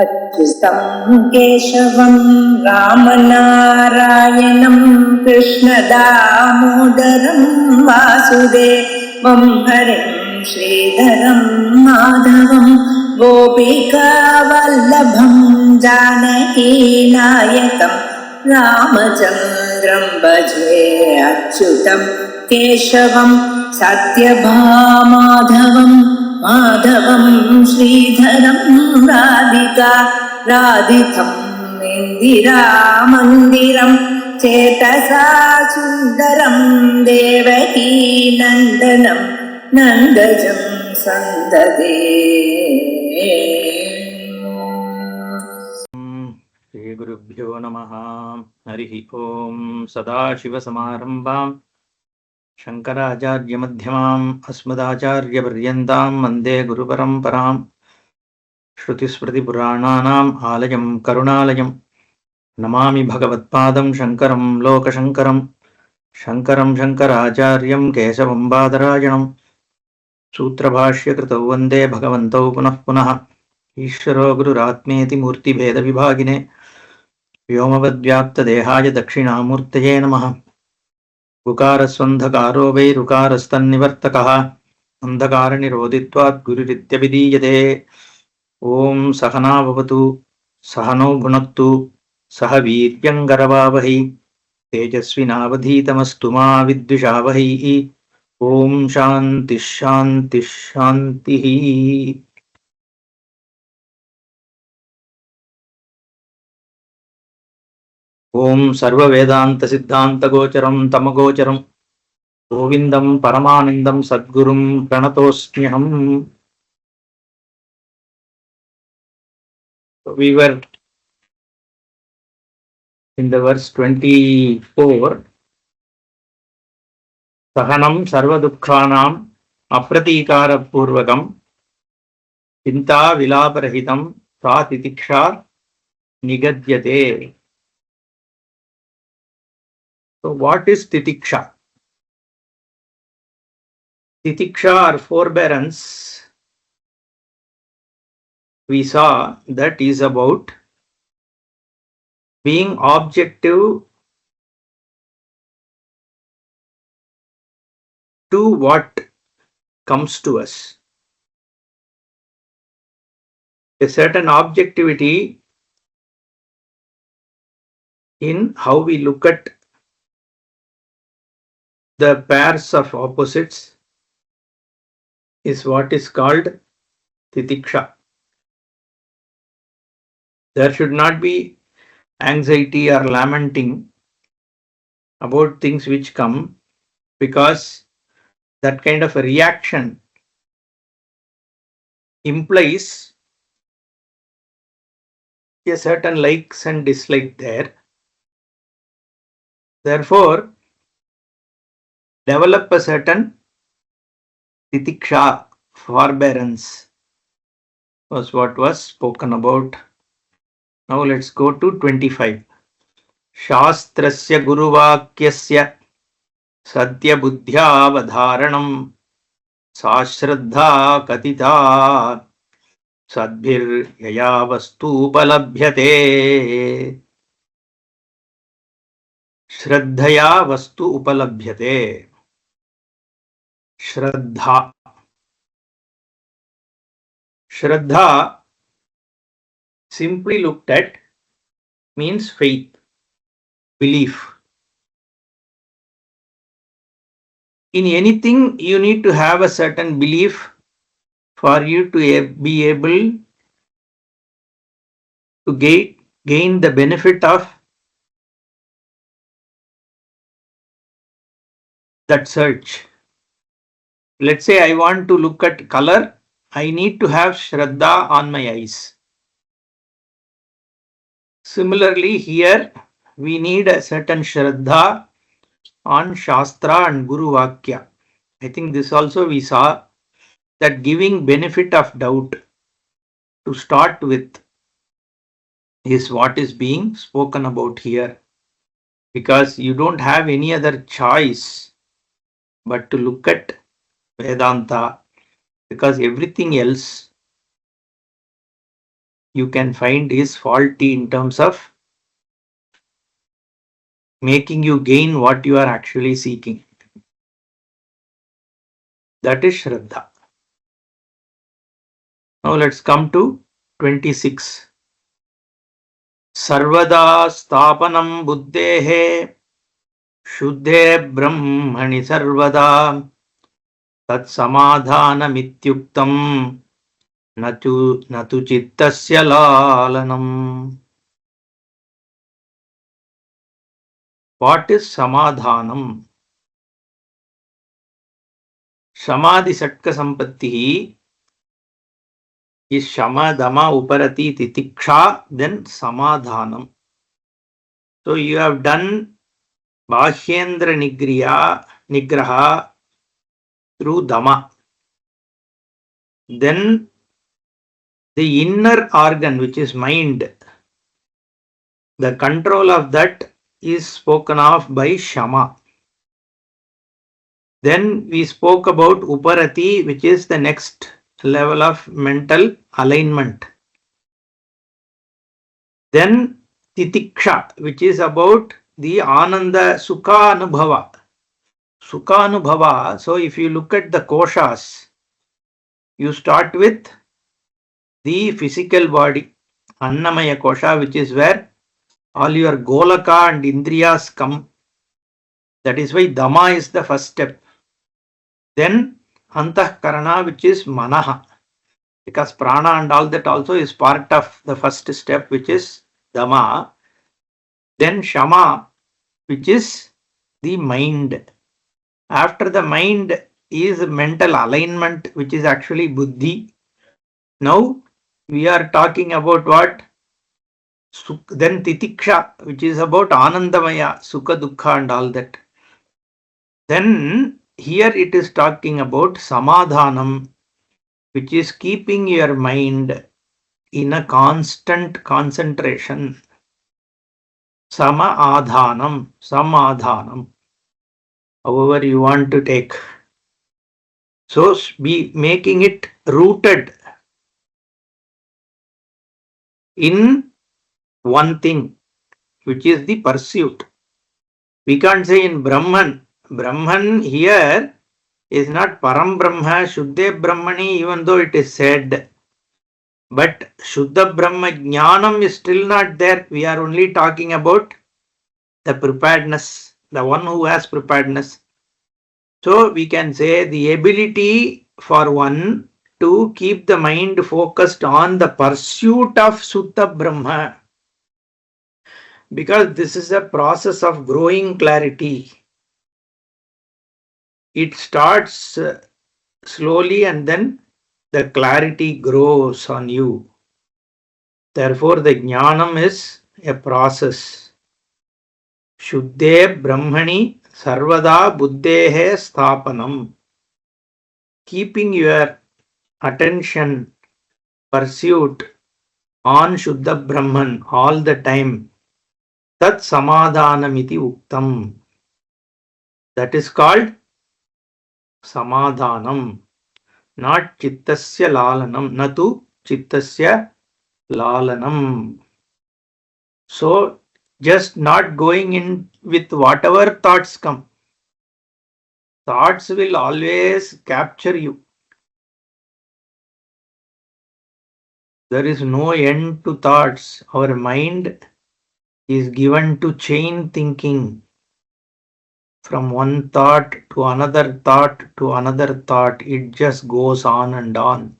अच्युतं केशवं रामनारायणं कृष्णदामोदरं वासुदेवं हरिं श्रीधरं माधवं गोपिकावल्लभं जानकीनायकं रामचन्द्रं भजे अच्युतं केशवं सत्यभामाधवं माधवं श्रीधरं राधिका राधितं इन्दिरामन्दिरं चेतसा सुन्दरं देवकी नन्दनं नन्दजं सन्ददे। श्री गुरुभ्यो नमः। हरिः ओं। सदाशिवसमारम्भां शङ्कराचार्यमध्यमाम् अस्मदाचार्यपर्यन्तां वन्दे गुरुपरम्परां। श्रुतिस्मृतिपुराणानाम् आलयं करुणालयं नमामि भगवत्पादं शङ्करं लोकशङ्करं। शङ्करं शङ्कराचार्यं केशवं बादरायणं सूत्रभाष्यकृतौ वन्दे भगवन्तौ पुनः पुनः। ईश्वरो गुरुरात्मेति मूर्तिभेदविभागिने व्योमवद्व्याप्तदेहाय दक्षिणामूर्तये नमः। उकारस्वन्धकारो वैरुकारस्तन्निवर्तकः अन्धकारनिरोधित्वात् गुरुरित्यभिधीयते। ॐ सहना भवतु सहनौ भुनक्तु सह वीर्यङ्करवावहै तेजस्विनावधीतमस्तु मा विद्विषावहै। ॐ शान्तिः शान्तिः शान्तिः। ॐ सर्ववेदान्तसिद्धान्तगोचरं तमगोचरं गोविन्दं परमानन्दं सद्गुरुं प्रणतोऽस्म्यहम्। We were in the verse 24. Sahanam sarvadukhanam apratikara-purvakam chinta vilaparahitam sa titiksha nigadyate. So what is titiksha? Titiksha or forbearance, we saw that is about being objective to what comes to us. A certain objectivity in how we look at the pairs of opposites is what is called titiksha. There should not be anxiety or lamenting about things which come, because that kind of a reaction implies a certain likes and dislikes there. Therefore, develop a certain titiksha, forbearance, was what was spoken about. Now let's go to 25. Shastrasya guruvakyasya satyabuddhyavadharanam sashraddha katita sadbhir yaya vastu upalabhyate. Shraddhaya vastu upalabhyate. Shraddha. Shraddha, simply looked at, means faith, belief. In anything, you need to have a certain belief for you to be able to gain the benefit of that search. Let's say I want to look at color, I need to have shraddha on my eyes. Similarly, here we need a certain shraddha on Shastra and Guru Vakya. I think this also we saw that giving benefit of doubt to start with is what is being spoken about here, because you don't have any other choice but to look at Vedanta, because everything else you can find is faulty in terms of making you gain what you are actually seeking. That is Shraddha. Now let's come to 26. Sarvada Stapanam Buddhehe Shuddhe Brahmani Sarvada Tat Samadhanamityuktam Natu Chittasya Lalanam. What is Samadhanam? Samadhi Satka Sampatti is Shama Dama Uparati Titiksha, then Samadhanam. So you have done Bhashyendra Nigraha through Dama. Then the inner organ, which is mind, the control of that is spoken of by Shama. Then we spoke about Uparati, which is the next level of mental alignment. Then Titiksha, which is about the Ananda Sukha Anubhava. Sukha Anubhava, so if you look at the koshas, you start with the physical body, Annamaya kosha, which is where all your Golaka and Indriyas come. That is why Dhamma is the first step. Then Antahkarana, which is Manaha, because Prana and all that also is part of the first step, which is Dhamma. Then Shama, which is the mind. After the mind is mental alignment, which is actually Buddhi. Now we are talking about what? Then Titiksha, which is about Anandamaya, Sukha, Dukkha and all that. Then here it is talking about Samadhanam, which is keeping your mind in a constant concentration. Samadhanam, however you want to take. So be making it rooted in one thing, which is the pursuit. We can't say in Brahman. Brahman here is not Param Brahma, Shuddhe Brahmani, even though it is said. But Shuddha Brahma Jnanam is still not there. We are only talking about the preparedness, the one who has preparedness. So we can say the ability for one to keep the mind focused on the pursuit of Shuddha Brahma. Because this is a process of growing clarity. It starts slowly and then the clarity grows on you. Therefore, the jnanam is a process. Shuddhe Brahmani Sarvada Buddhehe Sthapanam. Keeping your attention, pursuit on Shuddha Brahman all the time. Tat Samadhanamiti Uktam. That is called Samadhanam. Not Chittasya Lalanam. Natu Chittasya Lalanam. So, just not going in with whatever thoughts come. Thoughts will always capture you. There is no end to thoughts. Our mind is given to chain thinking. From one thought to another thought to another thought, it just goes on and on.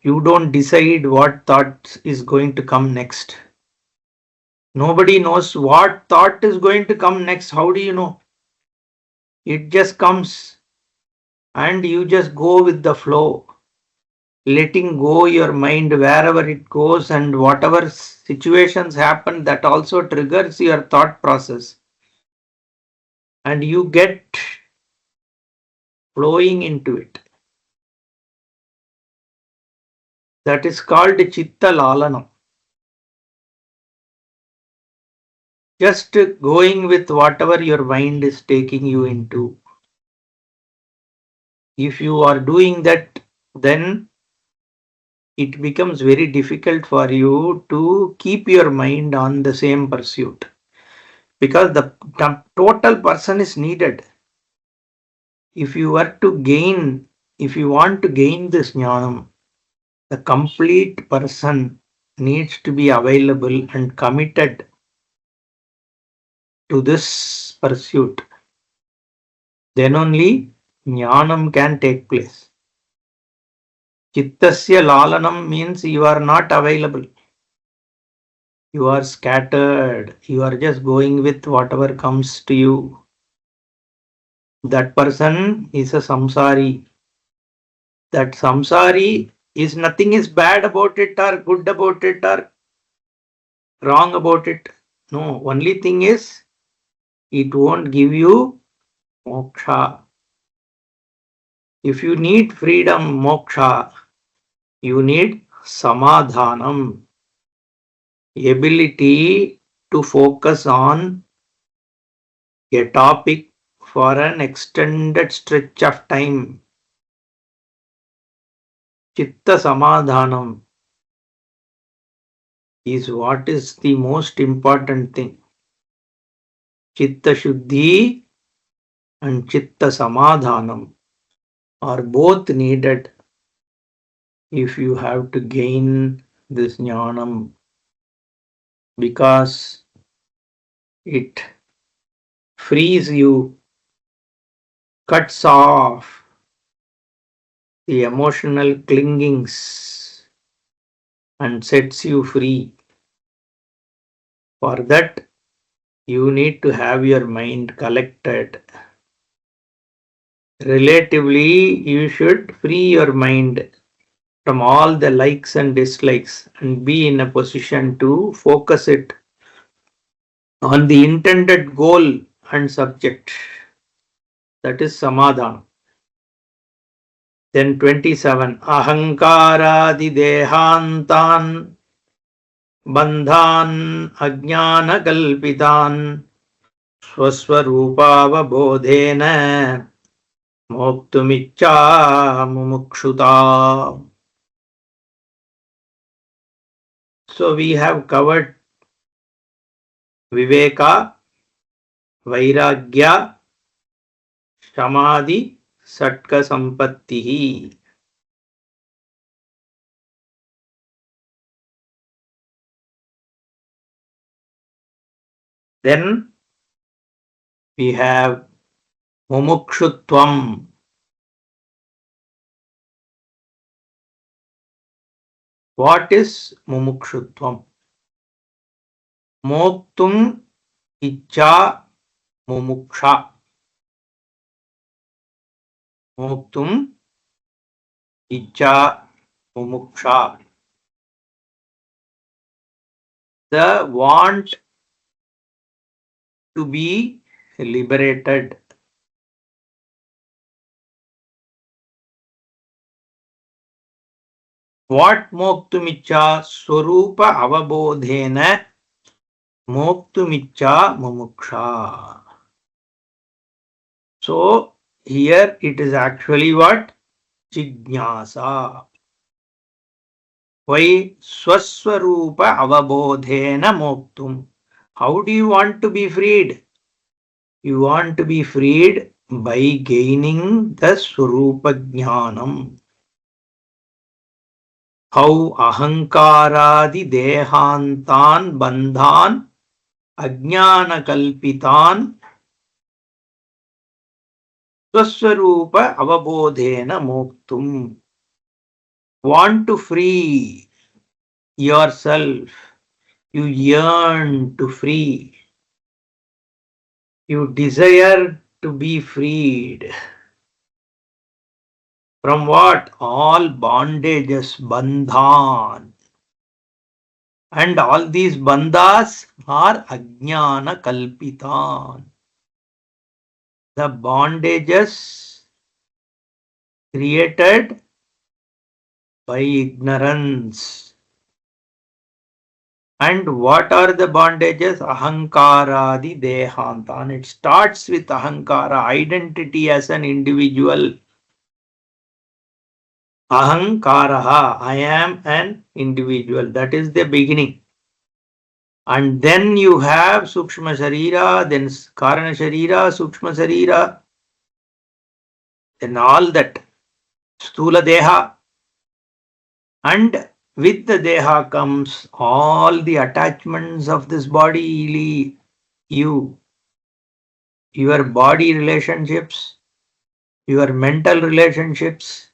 You don't decide what thought is going to come next. Nobody knows what thought is going to come next. How do you know? It just comes and you just go with the flow, letting go your mind wherever it goes, and whatever situations happen, that also triggers your thought process. And you get flowing into it. That is called Chitta Lalanam. Just going with whatever your mind is taking you into. If you are doing that, then it becomes very difficult for you to keep your mind on the same pursuit, because the total person is needed. If you want to gain this jnanam, the complete person needs to be available and committed to this pursuit. Then only jnanam can take place. Chittasya lalanam means you are not available. You are scattered. You are just going with whatever comes to you. That person is a samsari. That samsari is nothing is bad about it or good about it or wrong about it. No, only thing is it won't give you moksha. If you need freedom, moksha, you need samadhanam, ability to focus on a topic for an extended stretch of time. Chitta samadhanam is what is the most important thing. Chitta shuddhi and chitta samadhanam are both needed if you have to gain this jnanam, because it frees you, cuts off the emotional clingings and sets you free. For that, you need to have your mind collected. Relatively, you should free your mind from all the likes and dislikes and be in a position to focus it on the intended goal and subject. That is samadhana. Then 27. Ahankaradi dehantan bandhan ajnana kalpitan swaswarupavabodhena moktumicha mumukshuta. So we have covered Viveka, Vairagya, Samadhi, Satka Sampattihi. Then we have Mumukshutvam. What is Mumukshutvam? Moktum Icha Mumuksha. Moktum Icha Mumuksha. The want to be liberated. What Moktumicha Swarupa Avabodhena Moktumicha Mumuksha. So here it is actually what? Jijnasa. Why? Swaswarupa Avabodhena Moktum. How do you want to be freed? You want to be freed by gaining the Swarupa Jnanam. How? Ahankaradi Dehantan Bandhan Ajnana Kalpitan Swaswarupa Avabodhena Moktum. Want to free yourself. You yearn to free. You desire to be freed. From what? All bondages, bandhan. And all these bandhas are ajnana kalpitan. The bondages created by ignorance. And what are the bondages? Ahankaradi dehantan. It starts with ahankara, identity as an individual. Ahankaraha, I am an individual. That is the beginning. And then you have Sukshma Sharira, then Karana Sharira, Sukshma Sharira, then all that Stula Deha. And with the Deha comes all the attachments of this body, you, your body relationships, your mental relationships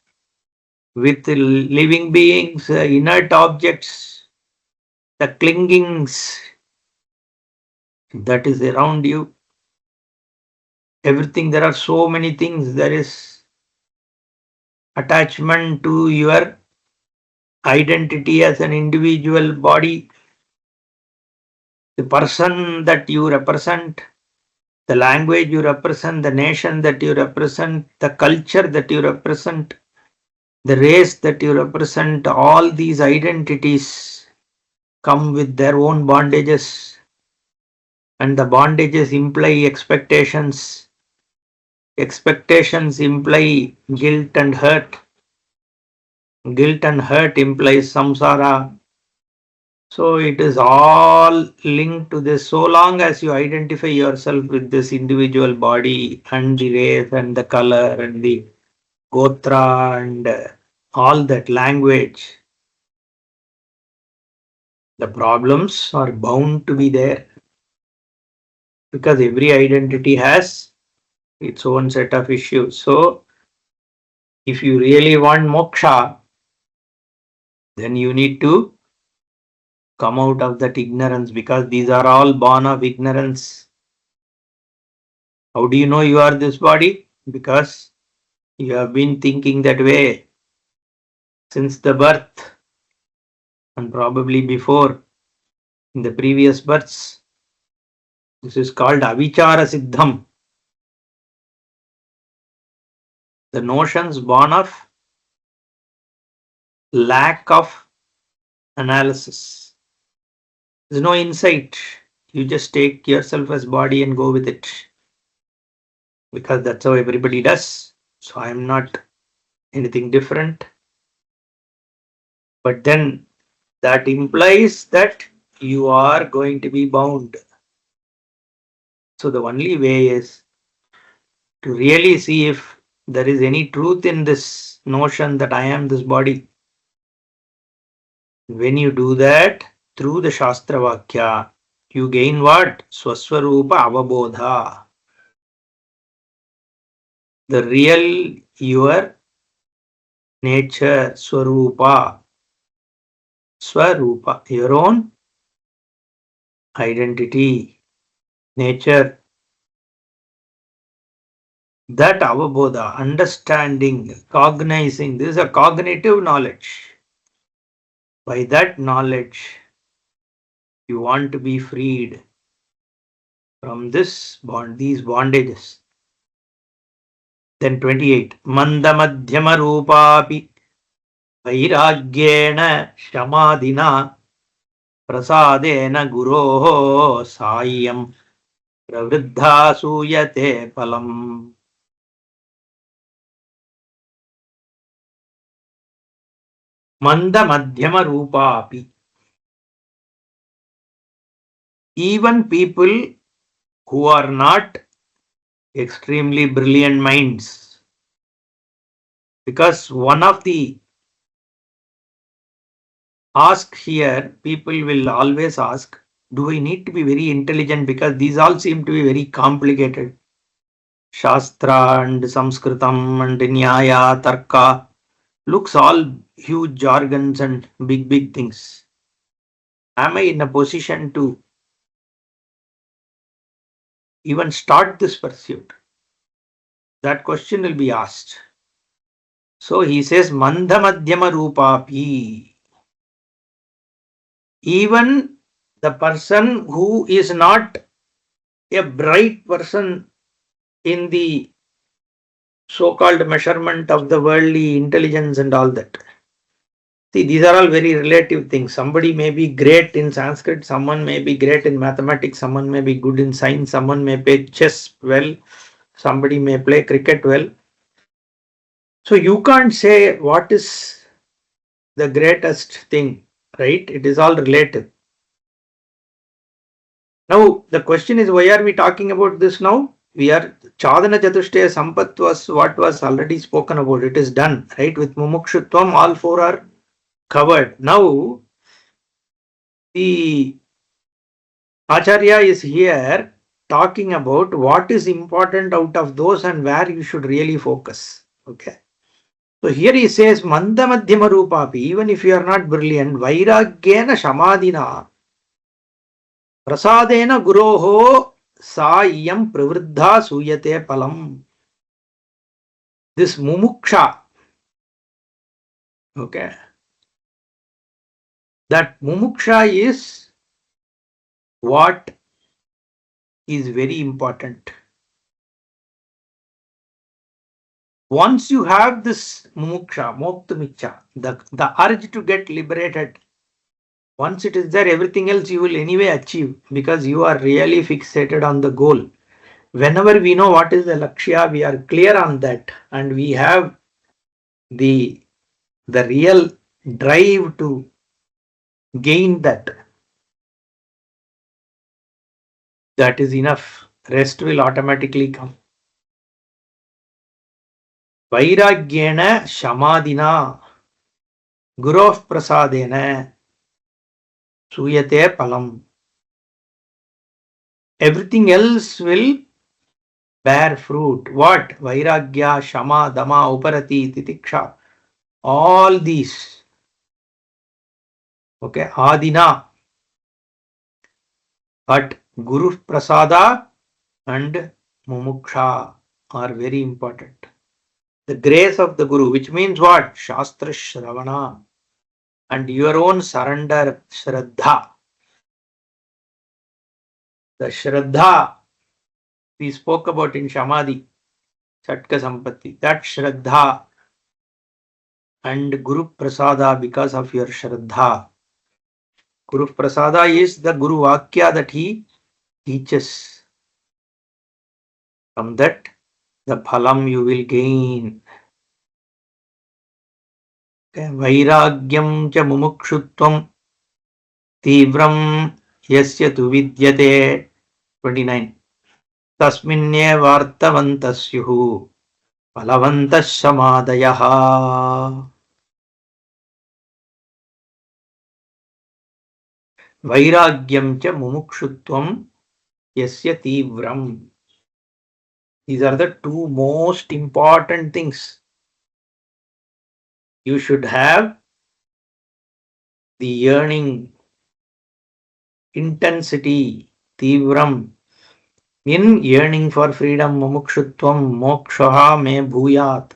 with living beings, inert objects, the clingings that is around you, everything. There are so many things. There is attachment to your identity as an individual body, the person that you represent, the language you represent, the nation that you represent, the culture that you represent, the race that you represent. All these identities come with their own bondages, and the bondages imply expectations. Expectations imply guilt and hurt. Guilt and hurt implies samsara. So it is all linked to this. So long as you identify yourself with this individual body and the race and the color and the gotra and all that language, the problems are bound to be there, because every identity has its own set of issues. So if you really want moksha, then you need to come out of that ignorance, because these are all born of ignorance. How do you know you are this body? Because you have been thinking that way since the birth, and probably before, in the previous births. This is called avichara siddham. The notions born of lack of analysis. There's no insight. You just take yourself as body and go with it, because that's how everybody does. So I'm not anything different. But then that implies that you are going to be bound. So the only way is to really see if there is any truth in this notion that I am this body. When you do that through the Shastra Vakya, you gain what? Swaswarupa Avabodha. The real your nature, Swarupa. Swarupa, your own identity, nature. That avabodha, understanding, cognizing, this is a cognitive knowledge. By that knowledge, you want to be freed from this bond, these bondages. Then 28. Mandamadhyama rupapi vairagyena shamadina prasadena guroho sayam pravriddha suyate palam. Mandamadhyama rupapi. Even people who are not extremely brilliant minds, because one of the ask here, people will always ask, do I need to be very intelligent? Because these all seem to be very complicated. Shastra and Sanskritam and Nyaya, Tarka, looks all huge jargons and big things. Am I in a position to even start this pursuit? That question will be asked. So he says, Mandha Madhyama Rupapi. Even the person who is not a bright person in the so-called measurement of the worldly intelligence and all that. See, these are all very relative things. Somebody may be great in Sanskrit, someone may be great in mathematics, someone may be good in science, someone may play chess well, somebody may play cricket well. So you can't say what is the greatest thing, right? It is all relative. Now the question is, why are we talking about this now? We are Chadana Chatushtaya Sampat was what was already spoken about. It is done, right? With Mumukshutvam, all four are covered. Now the Acharya is here talking about what is important out of those and where you should really focus. Okay. So here he says, Manda Madhyama Rupapi, even if you are not brilliant, Vairagyena Shamadina, Prasadena Guroho Sa Iyam Pravriddha Suyate Palam. This Mumuksha, okay, that Mumuksha is what is very important. Once you have this mumuksha, moktumicha, the urge to get liberated, once it is there, everything else you will anyway achieve because you are really fixated on the goal. Whenever we know what is the lakshya, we are clear on that and we have the real drive to gain that. That is enough. Rest will automatically come. Vairagyena shamadina guroh prasadena suyate palam. Everything else will bear fruit. What? Vairagya, Shama, Dama, Uparati, Titiksha. All these. Okay. Adina. But Guru Prasada and Mumuksha are very important. The grace of the Guru, which means what? Shastra Shravana. And your own surrender, Shraddha. The Shraddha we spoke about in Shamadhi, Chatka Sampatti. That Shraddha and Guru Prasada because of your Shraddha. Guru Prasada is the Guru Vakya that he teaches. From that, the phalam you will gain. Okay. Vairagyam cha mumukshutvam tivram yasya tu vidyate. 29. Tasminye vartavantasyuhu palavantas samadayaha. Vairagyam cha mumukshutvam yasya tivram. These are the two most important things. You should have the yearning, intensity, tivram, in yearning for freedom, mumukshutvam, mokshaha me bhuyat,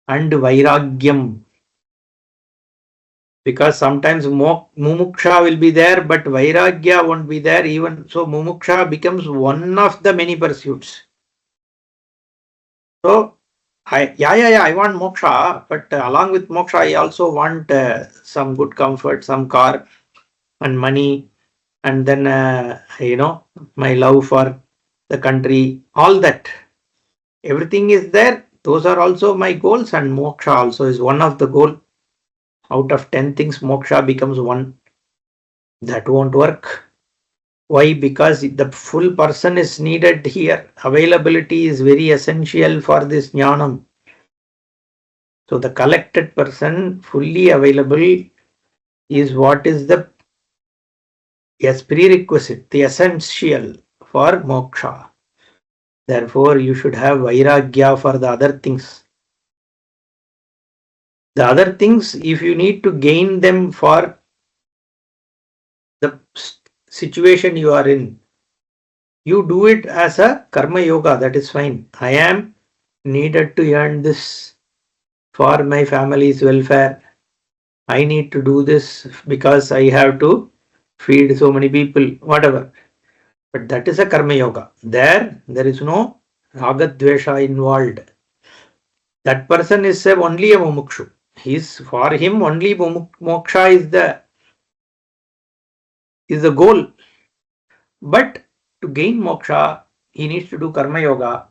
and vairagyam. Because sometimes mumuksha will be there, but vairagya won't be there even. So mumuksha becomes one of the many pursuits. So I want moksha, but along with moksha, I also want some good comfort, some car and money, and then my love for the country, all that. Everything is there. Those are also my goals, and moksha also is one of the goal. Out of 10 things, moksha becomes one. That won't work. Why? Because the full person is needed here. Availability is very essential for this jnanam. So the collected person, fully available, is what is the prerequisite, the essential for moksha. Therefore, you should have vairagya for the other things. The other things, if you need to gain them for the situation you are in, you do it as a karma yoga, that is fine. I am needed to earn this for my family's welfare. I need to do this because I have to feed so many people, whatever. But that is a karma yoga. There is no ragadvesha involved. That person is only a mumukshu. For him only moksha is the goal. But to gain moksha, he needs to do karma yoga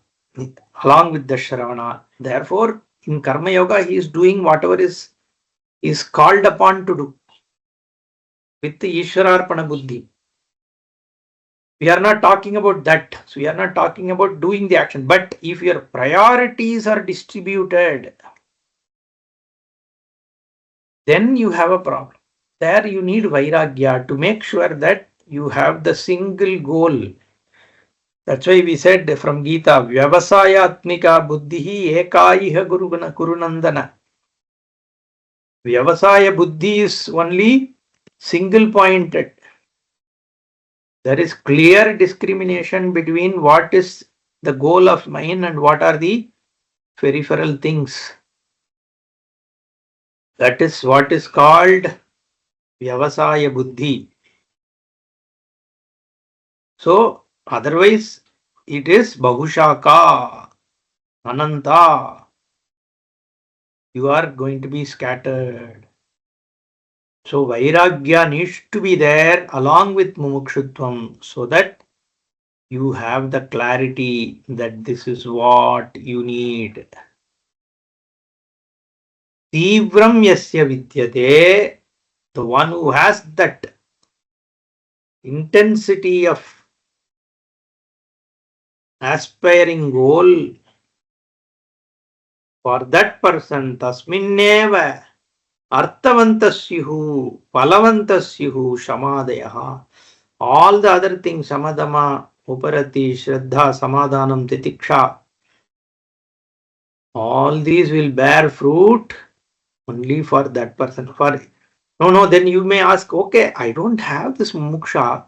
along with the shravana. Therefore, In Karma Yoga, he is doing whatever is called upon to do with the Ishwararpana Buddhi. We are not talking about that. So we are not talking about doing the action. But if your priorities are distributed, then you have a problem. There you need Vairagya to make sure that you have the single goal. That's why we said from Gita, Vyavasayatmika buddhihi ekaiha kurunandana. Vyavasaya buddhi is only single pointed. There is clear discrimination between what is the goal of mine and what are the peripheral things. That is what is called Vyavasaya buddhi. So otherwise it is Bahushaka, Ananta. You are going to be scattered. So Vairagya needs to be there along with Mumukshutvam so that you have the clarity that this is what you need. Tivram yasya vidyate, the one who has that intensity of aspiring goal, for that person, tasminneva arthavantasyuhu, palavantasyuhu, shamadayaha. All the other things, samadama, uparati, shraddha, samadhanam, titiksha, all these will bear fruit only for that person. No, then you may ask, okay, I don't have this muksha.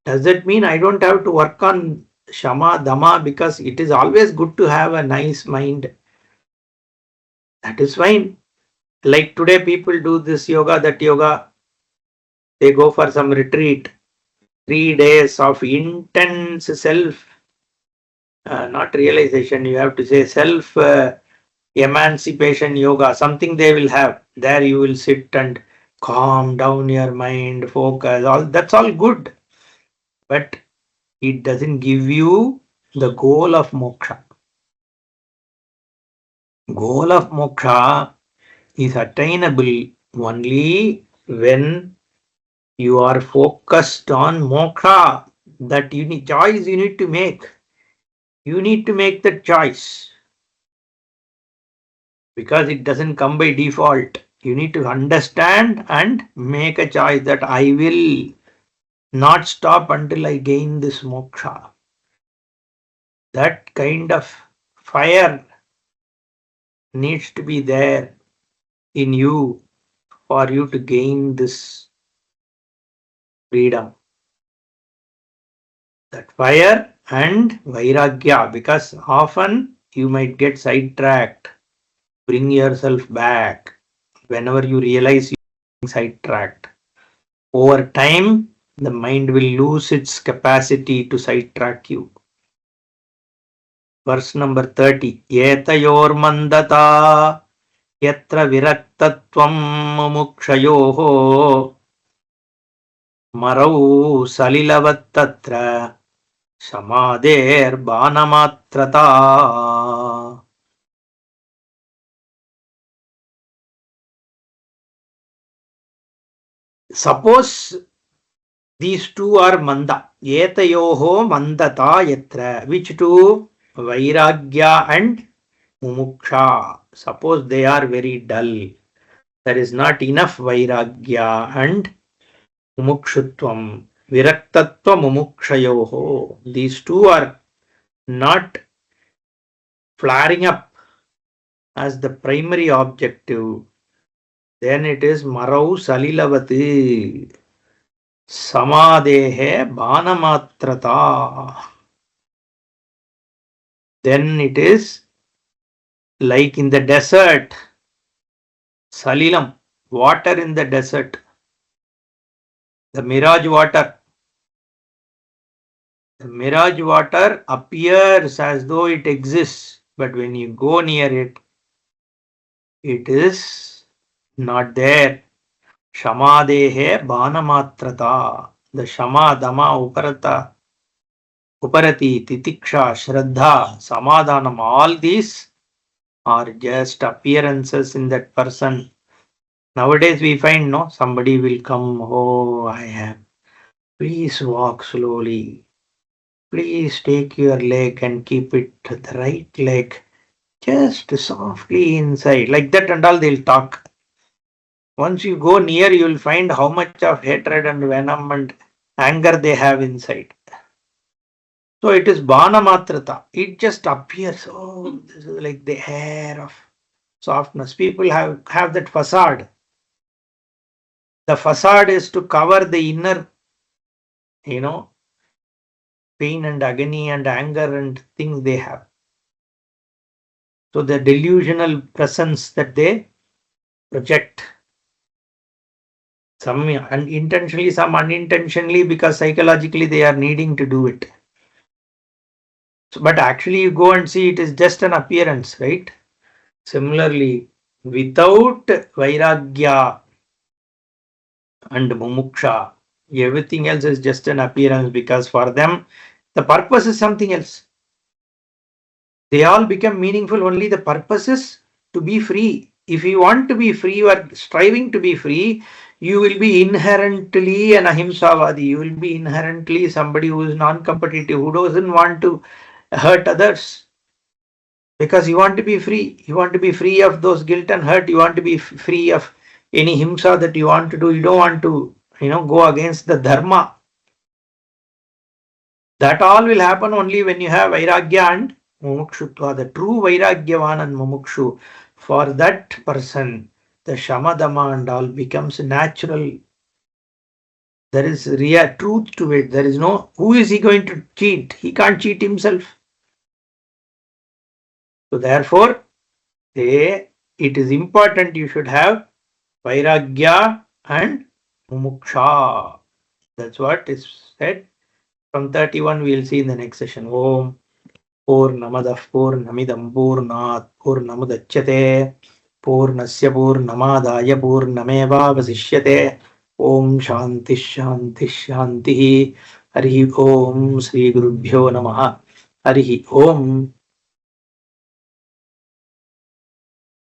Does that mean I don't have to work on shama, dhamma, because it is always good to have a nice mind? That is fine. Like today people do this yoga, that yoga. They go for some retreat. 3 days of intense self, not realization, you have to say self emancipation yoga, something they will have. There you will sit and calm down your mind, focus, all that's all good. But it doesn't give you the goal of moksha. Goal of moksha is attainable only when you are focused on moksha. That choice you need to make. You need to make that choice. Because it doesn't come by default. You need to understand and make a choice that I will not stop until I gain this moksha. That kind of fire needs to be there in you for you to gain this freedom. That fire and vairagya, because often you might get sidetracked. Bring yourself back whenever you realize you're sidetracked. Over time, the mind will lose its capacity to sidetrack you. Verse number 30. Yetayor mandata yatra viraktatvam mumukshayoho marau salilavattatra shamader banamatrata. Suppose these two are manda. Yetayoho mandata yatra. Which two? Vairagya and mumuksha. Suppose they are very dull. There is not enough vairagya and mumukshutvam. Viraktatva mumukshayoho. These two are not flaring up as the primary objective. Then it is marau salilavati. Samadehe banamatrata. Then it is like in the desert, salilam, water in the desert, the mirage water. The mirage water appears as though it exists, but when you go near it, it is not there. Shamadehe banamatrata. The shama, dama, uparati, titiksha, shraddha, samadhanam, all these or just appearances in that person. Nowadays we find, no, somebody will come, oh, I am. Please walk slowly. Please take your leg and keep it the right leg just softly inside. Like that and all they'll talk. Once you go near, you will find how much of hatred and venom and anger they have inside. So it is bhana matrata. It just appears, oh, this is like the air of softness. People have that facade. The facade is to cover the inner, pain and agony and anger and things they have. So the delusional presence that they project, some intentionally, some unintentionally, because psychologically they are needing to do it. So, but actually you go and see it is just an appearance, right? Similarly, without vairagya and mumuksha, everything else is just an appearance, because for them the purpose is something else. They all become meaningful only the purpose is to be free. If you want to be free, you are striving to be free, you will be inherently an ahimsavadi. You will be inherently somebody who is non-competitive, who doesn't want to hurt others. Because you want to be free. You want to be free of those guilt and hurt. You want to be free of any himsa that you want to do. You don't want to, go against the dharma. That all will happen only when you have vairagya and mumukshutva. The true vairagyavan and mumukshu, for that person, the shamadama and all becomes natural. There is real truth to it. There is no, who is he going to cheat? He can't cheat himself. So therefore, it is important you should have vairagya and mumuksha. That's what is said. From 31 we will see in the next session. Om Purnamadah Purnamidam Purnat Purnamudachyate Purnasya Purnamadaya Purnameva Vasishyate. Om Shanti Shanti Shanti. Harihi Om Sri Gurubhyo Namaha. Harihi Om.